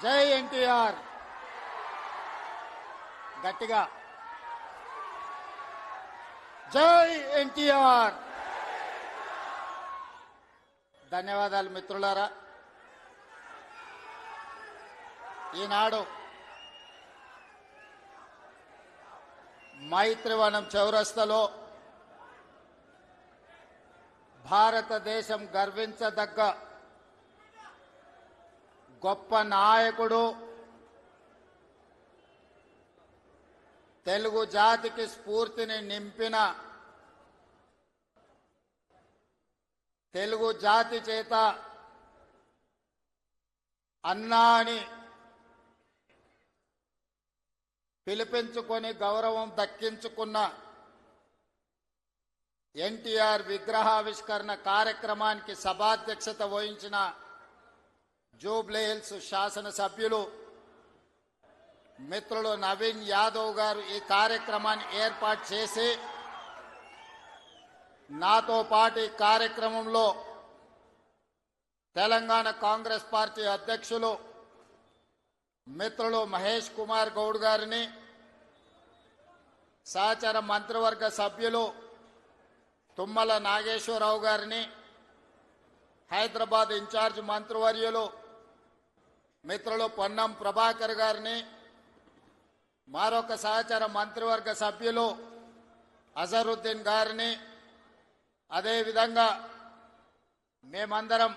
జై ఎన్టీఆర్ గట్టిగా జై ఎన్టీఆర్. ధన్యవాదాలు మిత్రులారా. ఈనాడు మైత్రివనం చౌరస్తాలో భారతదేశం గర్వించదగ్గ గొప్ప నాయకుడు, తెలుగు జాతికి స్ఫూర్తిని నింపిన, తెలుగు జాతి చేత అన్నా అని పిలిపించుకొని గౌరవం దక్కించుకున్న ఎన్టీఆర్ విగ్రహావిష్కరణ కార్యక్రమానికి సభాధ్యక్షత వహించిన జూబ్లీహిల్స్ శాసనసభ్యులు మిత్రులు నవీన్ యాదవ్ గారు ఈ కార్యక్రమాన్ని ఏర్పాటు చేసి నాతో పాటు ఈ కార్యక్రమంలో తెలంగాణ కాంగ్రెస్ పార్టీ అధ్యక్షులు మిత్రులు మహేష్ కుమార్ గౌడ్ గారిని, సహచర మంత్రివర్గ సభ్యులు తుమ్మల నాగేశ్వరరావు గారిని, హైదరాబాద్ ఇన్ఛార్జ్ మంత్రివర్యులు మిత్రులు పొన్నం ప్రభాకర్ గారిని, మరొక సహచర మంత్రివర్గ సభ్యులు అజరుద్దీన్ గారిని, అదేవిధంగా మేమందరం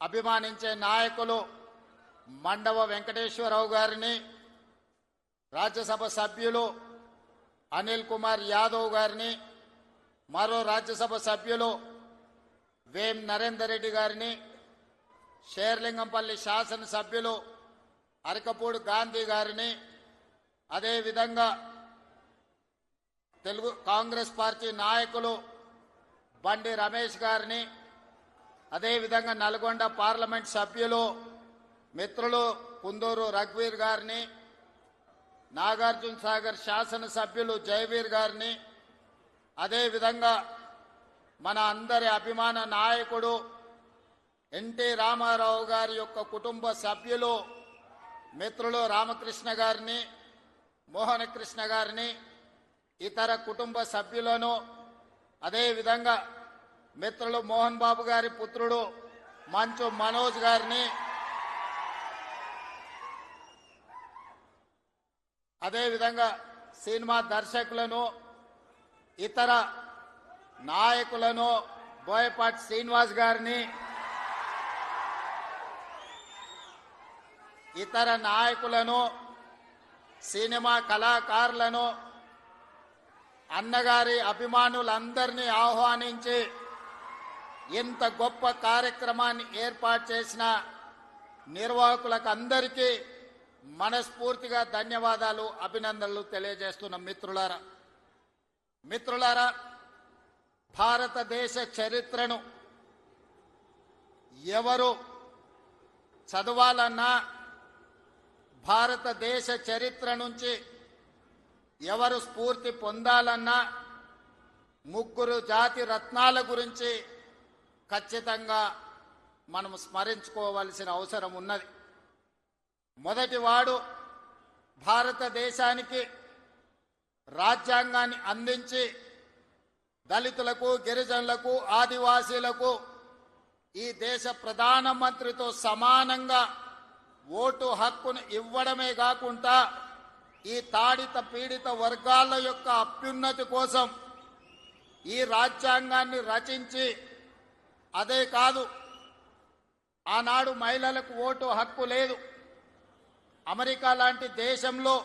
అభిమానించే నాయకులు మండవ వెంకటేశ్వరరావు గారిని, రాజ్యసభ సభ్యులు అనిల్ కుమార్ యాదవ్ గారిని, మరో రాజ్యసభ సభ్యులు వేం నరేందర్ రెడ్డి గారిని, షేర్లింగంపల్లి శాసనసభ్యులు అరకపూడి గాంధీ గారిని, అదేవిధంగా తెలుగు కాంగ్రెస్ పార్టీ నాయకులు బండి రమేష్ గారిని, అదేవిధంగా నల్గొండ పార్లమెంట్ సభ్యులు మిత్రులు కుందూరు రఘువీర్ గారిని, నాగార్జున సాగర్ శాసనసభ్యులు జయవీర్ గారిని, అదేవిధంగా మన అందరి అభిమాన నాయకుడు ఎన్టీ రామారావు గారి యొక్క కుటుంబ సభ్యులు మిత్రులు రామకృష్ణ గారిని, మోహనకృష్ణ గారిని, ఇతర కుటుంబ సభ్యులను, అదేవిధంగా మిత్రులు మోహన్ బాబు గారి పుత్రుడు మంచు మనోజ్ గారిని, అదేవిధంగా సినిమా దర్శకులను, ఇతర నాయకులను, బోయపాటి శ్రీనివాస్ గారిని, ఇతర నాయకులను, సినిమా కళాకారులను, అన్నగారి అభిమానులందరినీ ఆహ్వానించి ఇంత గొప్ప కార్యక్రమాన్ని ఏర్పాటు చేసిన నిర్వాహకులకు అందరికీ మనస్ఫూర్తిగా ధన్యవాదాలు, అభినందనలు తెలియజేస్తున్న మిత్రులారా, భారతదేశ చరిత్రను ఎవరు చదవాలన్నా, భారతదేశ చరిత్ర నుంచి ఎవరు స్ఫూర్తి పొందాలన్నా ముగ్గురు జాతి రత్నాల గురించి ఖచ్చితంగా మనం స్మరించుకోవాల్సిన అవసరం ఉన్నది. మొదటివాడు భారతదేశానికి రాజ్యాంగాన్ని అందించి దళితులకు, గిరిజనులకు, ఆదివాసీలకు ఈ దేశ ప్రధానమంత్రితో సమానంగా ఓటు హక్కును ఇవ్వడమే కాకుండా ఈ తాడిత పీడిత వర్గాల యొక్క అభ్యున్నతి కోసం ఈ రాజ్యాంగాన్ని రచించి, అదే కాదు ఆనాడు మహిళలకు ఓటు హక్కు లేదు. అమెరికా లాంటి దేశంలో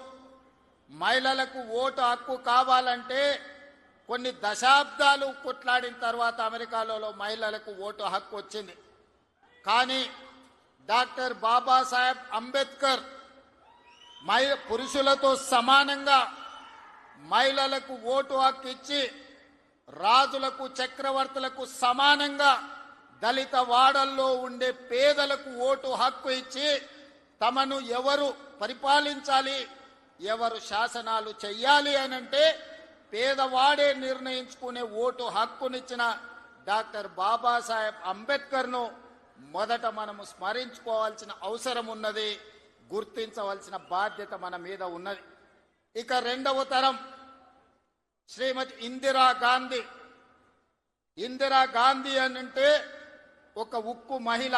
మహిళలకు ఓటు హక్కు కావాలంటే కొన్ని దశాబ్దాలు కొట్లాడిన తర్వాత అమెరికాలో మహిళలకు ఓటు హక్కు వచ్చింది. కానీ డాక్టర్ బాబాసాహెబ్ అంబేద్కర్ పురుషులతో సమానంగా మహిళలకు ఓటు హక్కు ఇచ్చి, రాజులకు, చక్రవర్తులకు సమానంగా దళిత వాడల్లో ఉండే పేదలకు ఓటు హక్కు ఇచ్చి, తమను ఎవరు పరిపాలించాలి, ఎవరు శాసనాలు చెయ్యాలి అనంటే పేదవాడే నిర్ణయించుకునే ఓటు హక్కునిచ్చిన డాక్టర్ బాబాసాహెబ్ అంబేద్కర్ను మొదట మనము స్మరించుకోవాల్సిన అవసరం ఉన్నది, గుర్తించవలసిన బాధ్యత మన మీద ఉన్నది. ఇక రెండవ తరం శ్రీమతి ఇందిరాగాంధీ. ఇందిరాగాంధీ అంటే ఒక ఉక్కు మహిళ.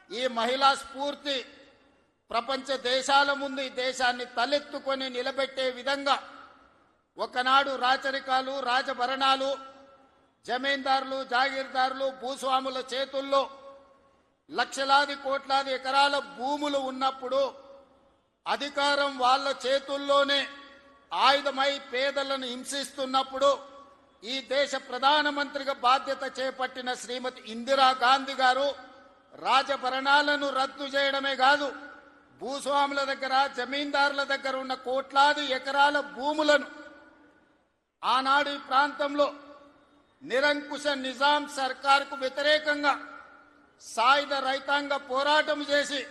ఈ మహిళా స్ఫూర్తి ప్రపంచ దేశాల ముందు ఈ దేశాన్ని తలెత్తుకొని నిలబెట్టే విధంగా ఒకనాడు రాచరికాలు, రాజభరణాలు, జమీందారులు, జాగీర్దారులు, భూస్వాముల చేతుల్లో లక్షలాది కోట్లాది ఎకరాల భూములు ఉన్నప్పుడు అధికారం వాళ్ళ చేతుల్లోనే ఆయుధమై పేదలను హింసిస్తున్నప్పుడు ఈ దేశ ప్రధానమంత్రిగా బాధ్యత చేపట్టిన శ్రీమతి ఇందిరాగాంధీ గారు రాజభరణాలను రద్దు చేయడమే కాదు, భూస్వాముల దగ్గర, జమీందారుల దగ్గర ఉన్న కోట్లాది ఎకరాల భూములను ఆనాడు ఈ ప్రాంతంలో నిరంకుశ నిజాం సర్కార్కు వ్యతిరేకంగా సాయుధ రైతాంగ పోరాటం చేసి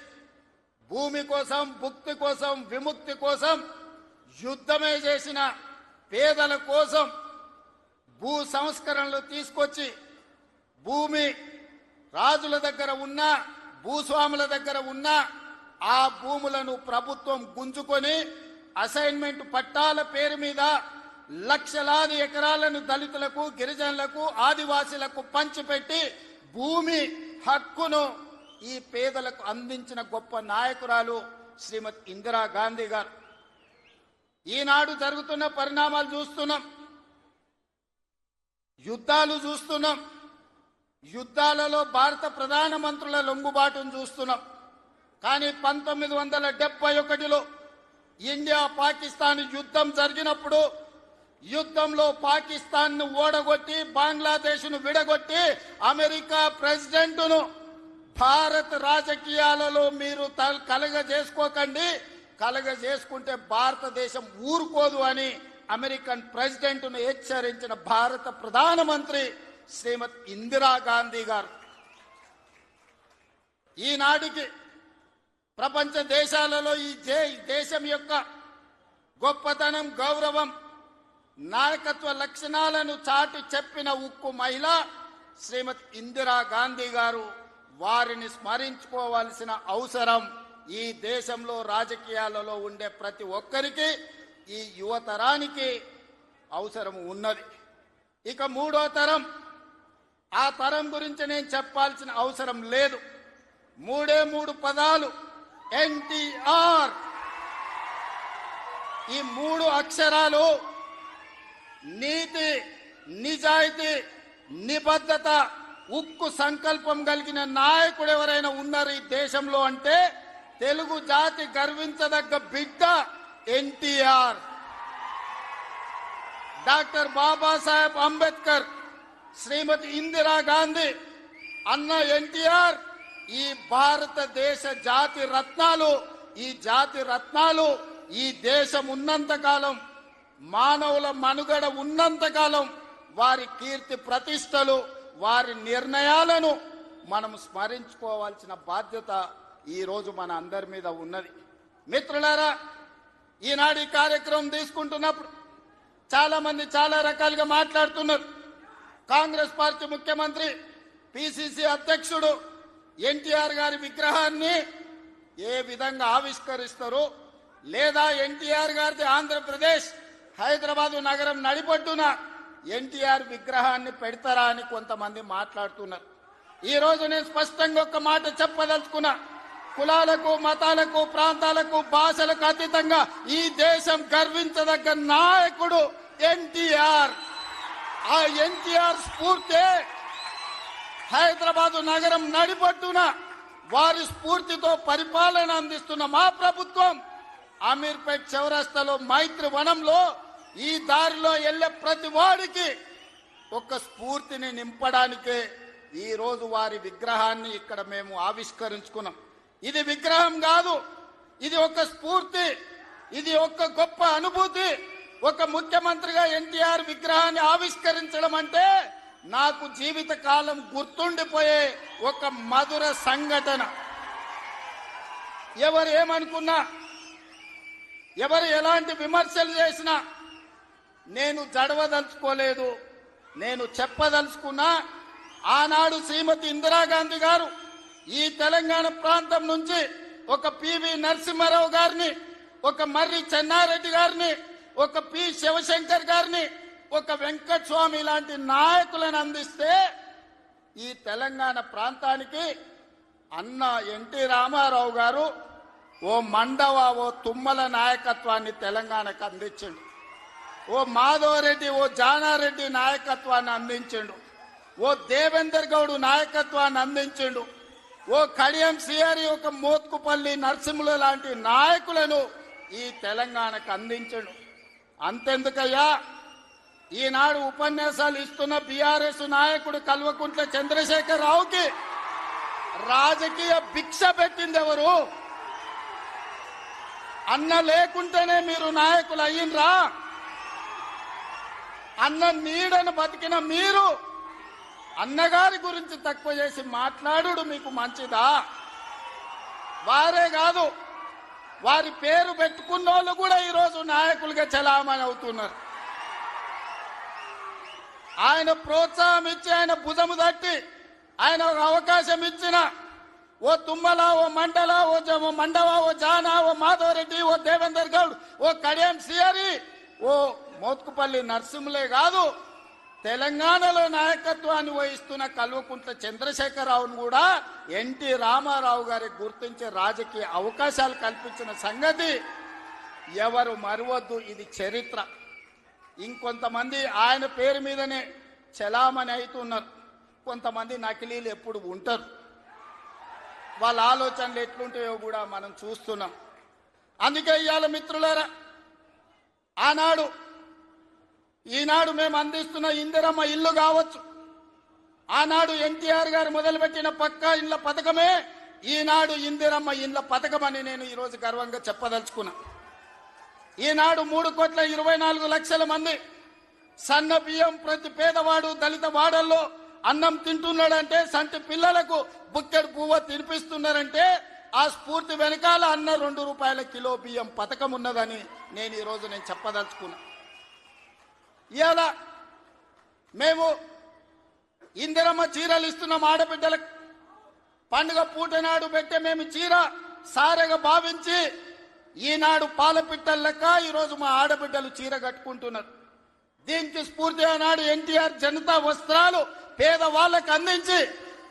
భూమి కోసం, భుక్తి కోసం, విముక్తి కోసం యుద్ధమే చేసిన పేదల కోసం భూ సంస్కరణలు తీసుకొచ్చి భూమి రాజుల దగ్గర ఉన్న, భూస్వాముల దగ్గర ఉన్న ఆ భూములను ప్రభుత్వం గుంజుకొని అసైన్మెంట్ పట్టాల పేరు మీద లక్షలాది ఎకరాలను దళితులకు, గిరిజనులకు, ఆదివాసీలకు పంచిపెట్టి భూమి హక్కును ఈ పేదలకు అందించిన గొప్ప నాయకురాలు శ్రీమతి ఇందిరాగాంధీ గారు. ఈనాడు జరుగుతున్న పరిణామాలు చూస్తున్నాం, యుద్ధాలు చూస్తున్నాం, యుద్ధాలలో భారత ప్రధానమంత్రుల లొంగుబాటును చూస్తున్నాం. కానీ 1971లో ఇండియా పాకిస్తాన్ యుద్ధం జరిగినప్పుడు యుద్ధంలో పాకిస్తాన్ను ఓడగొట్టి బంగ్లాదేశ్ను విడగొట్టి అమెరికా ప్రెసిడెంట్ను భారత్ రాజకీయాలలో మీరు కలగజేసుకోకండి, కలగజేసుకుంటే భారతదేశం ఊరుకోదు అని అమెరికన్ ప్రెసిడెంట్ను హెచ్చరించిన భారత ప్రధానమంత్రి శ్రీమతి ఇందిరాగాంధీ గారు. ఈనాటికి ప్రపంచ దేశాలలో ఈ దేశం యొక్క గొప్పతనం, గౌరవం, నాయకత్వ లక్షణాలను చాటి చెప్పిన ఉక్కు మహిళ శ్రీమతి ఇందిరాగాంధీ గారు. వారిని స్మరించుకోవాల్సిన అవసరం ఈ దేశంలో రాజకీయాలలో ఉండే ప్రతి ఒక్కరికి, ఈ యువతరానికి అవసరం ఉన్నది. ఇక మూడో తరం, ఆ తరం గురించి నేను చెప్పాల్సిన అవసరం లేదు. మూడు పదాలు, ఎన్టీఆర్. ఈ 3 అక్షరాలు నీతి, నిజాయితీ, నిబద్ధత, ఉక్కు సంకల్పం కలిగిన నాయకుడు ఎవరైనా ఉన్నారు ఈ దేశంలో అంటే తెలుగు జాతి గర్వించదగ్గ బిడ్డ ఎన్టీఆర్. డాక్టర్ బాబాసాహెబ్ అంబేద్కర్, శ్రీమతి ఇందిరాగాంధీ, అన్న ఎన్టీఆర్ ఈ భారతదేశ జాతి రత్నాలు. ఈ జాతి రత్నాలు ఈ దేశం ఉన్నంతకాలం, మానవుల మనుగడ ఉన్నంతకాలం వారి కీర్తి ప్రతిష్టలు, వారి నిర్ణయాలను మనం స్మరించుకోవాల్సిన బాధ్యత ఈరోజు మన అందరి మీద ఉన్నది. మిత్రులారా, ఈనాడు ఈ కార్యక్రమం తీసుకుంటున్నప్పుడు చాలా మంది చాలా రకాలుగా మాట్లాడుతున్నారు. కాంగ్రెస్ పార్టీ ముఖ్యమంత్రి, పిసిసి అధ్యక్షుడు ఎన్టీఆర్ గారి విగ్రహాన్ని ఏ విధంగా ఆవిష్కరిస్తారు, లేదా ఎన్టీఆర్ గారిది ఆంధ్రప్రదేశ్ హైదరాబాదు నగరం నడిపొడ్డున ఎన్టీఆర్ విగ్రహాన్ని పెడతారా అని కొంతమంది మాట్లాడుతున్నారు. ఈ రోజు నేను స్పష్టంగా ఒక మాట చెప్పదలుచుకున్నా. కులాలకు, మతాలకు, ప్రాంతాలకు, భాషలకు అతీతంగా ఈ దేశం గర్వించదగ్గ నాయకుడు ఎన్టీఆర్. ఆ ఎన్టీఆర్ స్ఫూర్తి హైదరాబాదు నగరం నడిపొట్టున వారి స్ఫూర్తితో పరిపాలన అందిస్తున్న మా ప్రభుత్వం అమీర్పేట్ చౌరస్తాలో మైత్రి వనంలో ఈ దారిలో వెళ్లే ప్రతి వాడికి ఒక స్ఫూర్తిని నింపడానికే ఈ రోజు వారి విగ్రహాన్ని ఇక్కడ మేము ఆవిష్కరించుకున్నాం. ఇది విగ్రహం కాదు, ఇది ఒక స్ఫూర్తి, ఇది ఒక గొప్ప అనుభూతి. ఒక ముఖ్యమంత్రిగా ఎన్టీఆర్ విగ్రహాన్ని ఆవిష్కరించడం అంటే నాకు జీవిత కాలం గుర్తుండిపోయే ఒక మధుర సంఘటన. ఎవరు ఏమనుకున్నా, ఎవరు ఎలాంటి విమర్శలు చేసినా నేను జడవదలుచుకోలేదు. నేను చెప్పదలుచుకున్నా ఆనాడు శ్రీమతి ఇందిరాగాంధీ గారు ఈ తెలంగాణ ప్రాంతం నుంచి ఒక పివి నరసింహారావు గారిని, ఒక మర్రి చెన్నారెడ్డి గారిని, ఒక పి శివశంకర్ గారిని, ఒక వెంకటస్వామి లాంటి నాయకులను అందిస్తే ఈ తెలంగాణ ప్రాంతానికి అన్న ఎన్టీ రామారావు గారు ఓ మండవ, ఓ తుమ్మల నాయకత్వాన్ని తెలంగాణకు అందించిండు. ఓ మాధవరెడ్డి, ఓ జానారెడ్డి నాయకత్వాన్ని అందించిండు. ఓ దేవేందర్ గౌడ్ నాయకత్వాన్ని అందించిండు. ఓ కడియం సిఆరి, ఒక మోత్కుపల్లి నరసింహుల లాంటి నాయకులను ఈ తెలంగాణకు అందించండు. అంతెందుకయ్యా, ఈనాడు ఉపన్యాసాలు ఇస్తున్న బీఆర్ఎస్ నాయకుడు కల్వకుంట్ల చంద్రశేఖర్ రావుకి రాజకీయ భిక్ష పెట్టింది ఎవరు? అన్న లేకుంటేనే మీరు నాయకులు అయ్యిండ్రా? అన్న నీడను బతికిన మీరు అన్నగారి గురించి తక్కువ చేసి మాట్లాడు మీకు మంచిదా? వారే కాదు, వారి పేరు పెట్టుకున్న వాళ్ళు కూడా ఈరోజు నాయకులుగా చలామణి అవుతున్నారు. ఆయన ప్రోత్సాహం ఇచ్చి, ఆయన భుజము తట్టి, ఆయన ఒక అవకాశం ఇచ్చిన ఓ తుమ్మల, ఓ మండల, ఓ మండవ, ఓ జానా, ఓ మాధవరెడ్డి, ఓ దేవేందర్ గౌడ్, ఓ కడియం సిఆరి, ఓ మోత్కుపల్లి నరసింహులే కాదు, తెలంగాణలో నాయకత్వాన్ని వహిస్తున్న కల్వకుంట్ల చంద్రశేఖరరావును కూడా ఎన్టీ రామారావు గారికి గుర్తించే రాజకీయ అవకాశాలు కల్పించిన సంగతి ఎవరు మరవద్దు. ఇది చరిత్ర. ఇంకొంతమంది ఆయన పేరు మీదనే చలామణి అవుతున్నారు. కొంతమంది నకిలీలు ఎప్పుడు ఉంటారు. వాళ్ళ ఆలోచనలు ఎట్లుంటాయో కూడా మనం చూస్తున్నాం. అందుకే ఇవాళ మిత్రులారా, ఈనాడు మేము అందిస్తున్న ఇందిరమ్మ ఇల్లు కావచ్చు, ఆనాడు ఎన్టీఆర్ గారు మొదలుపెట్టిన పక్కా ఇళ్ల పథకమే ఈనాడు ఇందిరమ్మ ఇళ్ల పథకం అని నేను ఈరోజు గర్వంగా చెప్పదలుచుకున్నా. ఈనాడు 3,24,00,000 మంది సన్న బియ్యం ప్రతి పేదవాడు దళిత వాడల్లో అన్నం తింటున్నాడంటే, సంటి పిల్లలకు బుక్కెడు పువ్వు తినిపిస్తున్నారంటే ఆ స్ఫూర్తి వెనకాల అన్న 2 రూపాయల కిలో బియ్యం పథకం ఉన్నదని నేను ఈరోజు చెప్పదలుచుకున్నా. ఇవాళ మేము ఇందిరమ్మ చీరలు ఇస్తున్నాం ఆడబిడ్డలకు. పండుగ పూట నాడు పెట్టే మేము చీర సారెగా భావించి ఈనాడు పాలపిట్టల లెక్క ఈరోజు మా ఆడబిడ్డలు చీర కట్టుకుంటున్నారు. దీనికి స్ఫూర్తి ఆనాడు ఎన్టీఆర్ జనతా వస్త్రాలు పేదవాళ్ళకు అందించి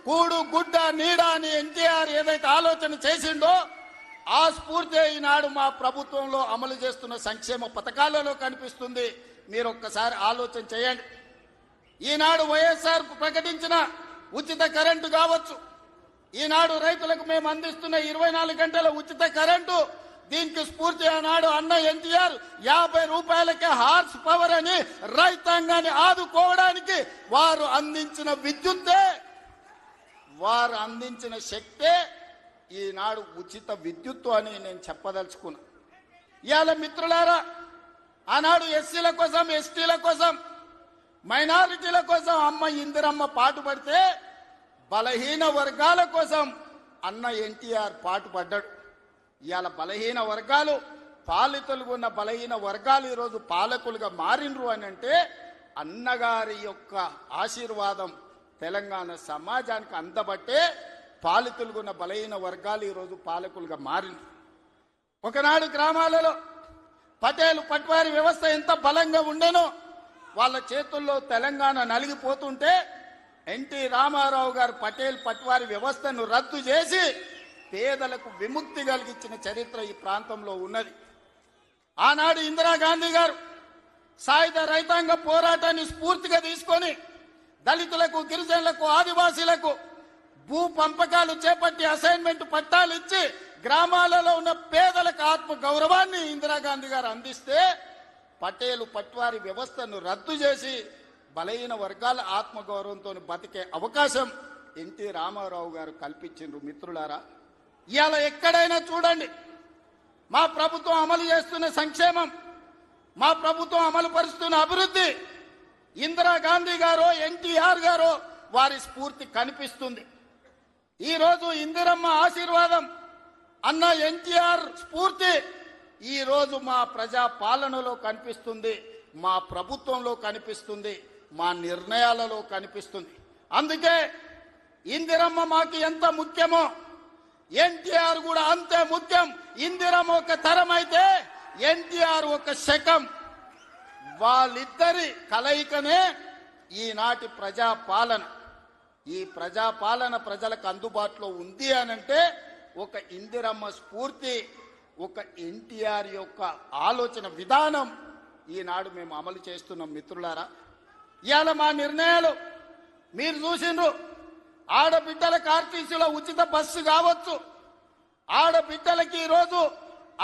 కూడు గుడ్డ నీడ అని ఎన్టీఆర్ ఏదైతే ఆలోచన చేసిండో ఆ స్ఫూర్తి ఈనాడు మా ప్రభుత్వంలో అమలు చేస్తున్న సంక్షేమ పథకాలలో కనిపిస్తుంది. మీరు ఒక్కసారి ఆలోచన చేయండి. ఈనాడు వైఎస్ఆర్ ప్రకటించిన ఉచిత కరెంటు కావచ్చు, ఈనాడు రైతులకు మేము అందిస్తున్న 24 గంటల ఉచిత కరెంటు, దీనికి స్ఫూర్తి ఆనాడు అన్న ఎన్టీఆర్ 50 రూపాయలకే హార్స్ పవర్ అని రైతాంగాన్ని ఆదుకోవడానికి వారు అందించిన విద్యుత్తే, వారు అందించిన శక్తే ఈనాడు ఉచిత విద్యుత్తు అని నేను చెప్పదలుచుకున్నా. ఇవాళ మిత్రులారా, ఆనాడు ఎస్సీల కోసం, ఎస్టీల కోసం, మైనారిటీల కోసం అమ్మ ఇందిరమ్మ పాటుపడితే బలహీన వర్గాల కోసం అన్న ఎన్టీఆర్ పాటుపడ్డాడు. ఇవాళ బలహీన వర్గాలు, పాలితులుగా ఉన్న బలహీన వర్గాలు ఈరోజు పాలకులుగా మారినరు అని అంటే అన్నగారి యొక్క ఆశీర్వాదం తెలంగాణ సమాజానికి అందబట్టే పాలితులుగా ఉన్న బలహీన వర్గాలు ఈరోజు పాలకులుగా మారినరు. ఒకనాడు గ్రామాలలో పటేలు పట్వారి వ్యవస్థ ఎంత బలంగా ఉండేనో వాళ్ళ చేతుల్లో తెలంగాణ నలిగిపోతుంటే ఎన్టీ రామారావు గారు పటేల్ పట్వారి వ్యవస్థను రద్దు చేసి పేదలకు విముక్తి కలిగించిన చరిత్ర ఈ ప్రాంతంలో ఉన్నది. ఆనాడు ఇందిరాగాంధీ గారు సాయుధ రైతాంగ పోరాటాన్ని స్ఫూర్తిగా తీసుకొని దళితులకు, గిరిజనులకు, ఆదివాసీలకు భూ పంపకాలు చేపట్టి అసైన్మెంట్ పట్టాలు ఇచ్చి గ్రామాలలో ఉన్న పేదలకు ఆత్మ గౌరవాన్ని ఇందిరాగాంధీ గారు అందిస్తే పటేలు పట్వారి వ్యవస్థను రద్దు చేసి బలహీన వర్గాల ఆత్మగౌరవంతో బతికే అవకాశం ఎన్టీ రామారావు గారు కల్పించిండ్రు. మిత్రులారా, ఇవాళ ఎక్కడైనా చూడండి మా ప్రభుత్వం అమలు చేస్తున్న సంక్షేమం, మా ప్రభుత్వం అమలు పరుస్తున్న అభివృద్ధి ఇందిరాగాంధీ గారో ఎన్టీఆర్ గారో వారి స్ఫూర్తి కనిపిస్తుంది. ఈరోజు ఇందిరమ్మ ఆశీర్వాదం, అన్న ఎన్టీఆర్ స్ఫూర్తి ఈరోజు మా ప్రజా పాలనలో కనిపిస్తుంది, మా ప్రభుత్వంలో కనిపిస్తుంది, మా నిర్ణయాలలో కనిపిస్తుంది. అందుకే ఇందిరమ్మ మాకు ఎంత ముఖ్యమో ఎన్టీఆర్ కూడా అంతే ముఖ్యం. ఇందిరమ్మ ఒక తరం అయితే ఎన్టీఆర్ ఒక శకం. వాళ్ళిద్దరి కలయికనే ఈనాటి ప్రజాపాలన. ఈ ప్రజాపాలన ప్రజలకు అందుబాటులో ఉంది అనంటే ఒక ఇందిరమ్మ స్ఫూర్తి, ఒక ఎన్టీఆర్ యొక్క ఆలోచన విధానం ఈనాడు మేము అమలు చేస్తున్నాం. మిత్రులారా, ఇవాళ మా నిర్ణయాలు మీరు చూసిండ్రు. ఆడబిడ్డలకు ఆర్టీసీలో ఉచిత బస్సు కావచ్చు, ఆడబిడ్డలకి ఈరోజు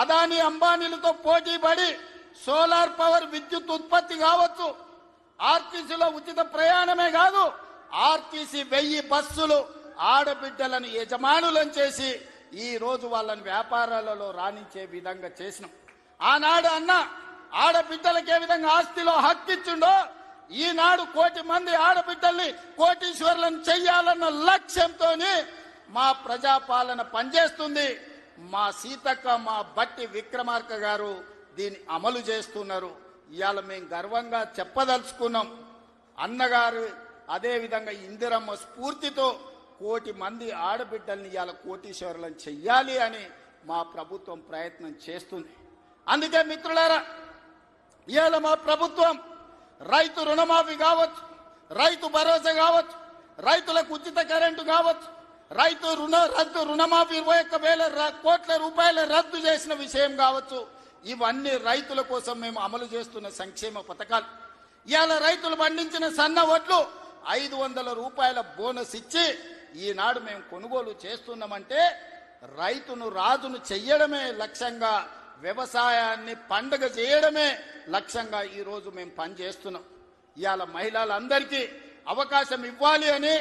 అదానీ అంబానీలతో పోటీ పడి సోలార్ పవర్ విద్యుత్ ఉత్పత్తి కావచ్చు, ఆర్టీసీలో ఉచిత ప్రయాణమే కాదు, ఆర్టీసీ 1000 బస్సులు ఆడబిడ్డలను యజమానులను చేసి ఈ రోజు వాళ్ళని వ్యాపారాలలో రాణించే విధంగా చేసినాం. ఆనాడు అన్న ఆడబిడ్డలకు ఏ విధంగా ఆస్తిలో హక్కిచ్చిండో ఈనాడు 1 కోటి మంది ఆడబిడ్డల్ని కోటీశ్వరులను చెయ్యాలన్న లక్ష్యంతో మా ప్రజాపాలన పనిచేస్తుంది. మా సీతక్క, మా బట్టి విక్రమార్క గారు దీన్ని అమలు చేస్తున్నారు. ఇవాళ మేము గర్వంగా చెప్పదలుచుకున్నాం, అన్నగారు అదేవిధంగా ఇందిరమ్మ స్ఫూర్తితో 1 కోటి మంది ఆడబిడ్డల్ని ఇవాళ కోటీశ్వరులను చెయ్యాలి అని మా ప్రభుత్వం ప్రయత్నం చేస్తుంది. అందుకే మిత్రులారా, ఇవాళ మా ప్రభుత్వం రైతు రుణమాఫీ కావచ్చు, రైతు భరోసా కావచ్చు, రైతులకు ఉచిత కరెంటు కావచ్చు, రైతు రుణమాఫీ 21,000 కోట్ల రూపాయల రద్దు చేసిన విషయం కావచ్చు, ఇవన్నీ రైతుల కోసం మేము అమలు చేస్తున్న సంక్షేమ పథకాలు. ఇవాళ రైతులు పండించిన సన్న వడ్లు 500 రూపాయల బోనస్ ఇచ్చి ఈనాడు మేము కొనుగోలు చేస్తున్నామంటే రైతును రాజును చెయ్యడమే లక్ష్యంగా, వ్యవసాయాన్ని పండుగ చేయడమే లక్ష్యంగా ఈరోజు మేము పనిచేస్తున్నాం. ఇవాళ మహిళలందరికీ అవకాశం ఇవ్వాలి అని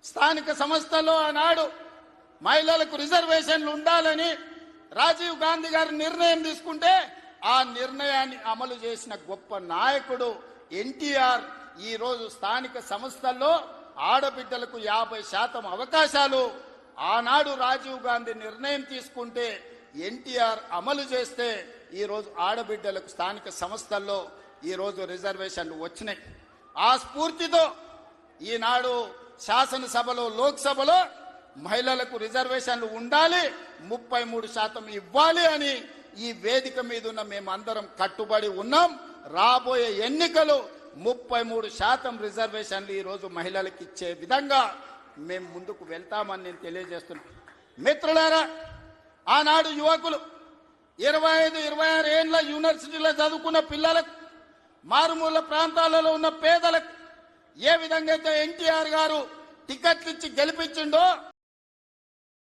స్థానిక సంస్థల్లో ఆనాడు మహిళలకు రిజర్వేషన్లు ఉండాలని రాజీవ్ గాంధీ గారు నిర్ణయం తీసుకుంటే ఆ నిర్ణయాన్ని అమలు చేసిన గొప్ప నాయకుడు ఎన్టీఆర్. ఈ రోజు స్థానిక సంస్థల్లో ఆడబిడ్డలకు 50% అవకాశాలు ఆనాడు రాజీవ్ గాంధీ నిర్ణయం తీసుకుంటే ఎన్టీఆర్ అమలు చేస్తే ఈ రోజు ఆడబిడ్డలకు స్థానిక సంస్థల్లో ఈ రోజు రిజర్వేషన్లు వచ్చినాయి. ఆ స్ఫూర్తితో ఈనాడు శాసనసభలో, లోక్సభలో మహిళలకు రిజర్వేషన్లు ఉండాలి, 33% ఇవ్వాలి అని ఈ వేదిక మీద ఉన్న మేమందరం కట్టుబడి ఉన్నాం. రాబోయే ఎన్నికలు 33% రిజర్వేషన్లు ఈరోజు మహిళలకు ఇచ్చే విధంగా మేము ముందుకు వెళ్తామని నేను తెలియజేస్తున్నాను. మిత్రులారా, ఆనాడు యువకులు 25-26 ఏళ్ల యూనివర్సిటీలో చదువుకున్న పిల్లలకు, మారుమూల ప్రాంతాలలో ఉన్న పేదలకు ఏ విధంగా అయితే ఎన్టీఆర్ గారు టికెట్లు ఇచ్చి గెలిపించిండో